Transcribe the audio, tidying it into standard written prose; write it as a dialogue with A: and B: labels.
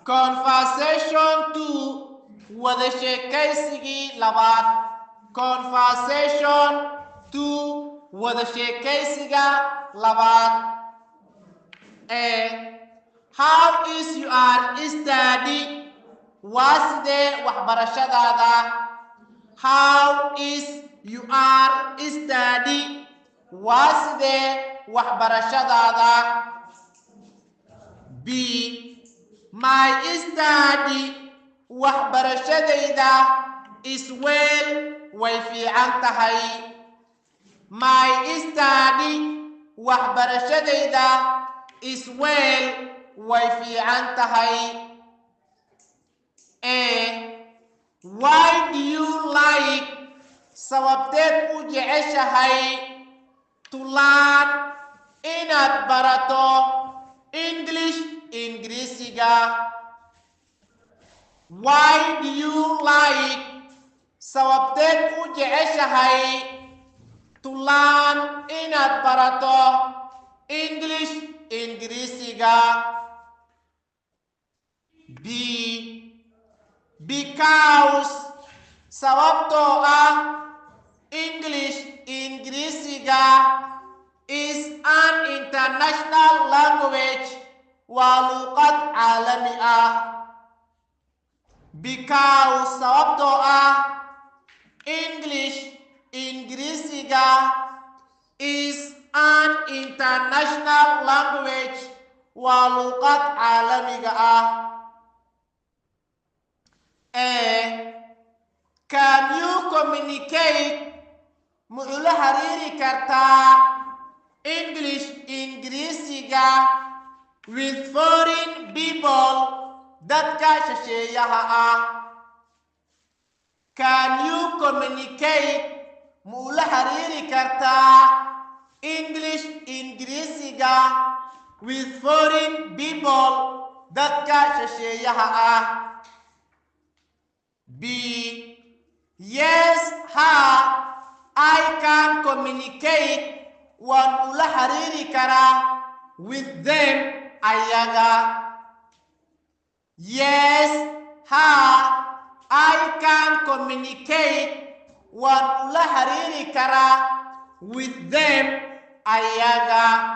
A: Conversation 2 wada sheekaysigii labaad. Conversation 2 wada sheekaysiga labaad. How is your study? Waa sidee waxbarashadaada? How is your study? Waa sidee waxbarashadaada? B. My study waxbarashadayda is well way fiican tahay. My study waxbarashadayda is well way fiican tahay. Why do you like sababteed u jeceshahay to learn inaad barato English Ingiriisiga? Why do you like sababteed u jeceshahay to learn inaad barato English Ingiriisiga? B. Because sababtoo ah English Ingiriisiga is an international language. Waa luqad caalami ah. Because sababtoo ah English Ingiriisiga is an international language. Waa luqad caalamiga ah. Can you communicate? Muxuu la xiriiri kartaa English Ingiriisiga with foreign people? Dadka shisheeyaha ah. Can you communicate? Muxuu la xiriiri kartaa English Ingiriisiga with foreign people? Dadka shisheeyaha ah. B. Yes, I can communicate. Waan ula xiriiri karaa with them ayaga. Yes, I can communicate. Waan ula xiriiri karaa with them ayaga.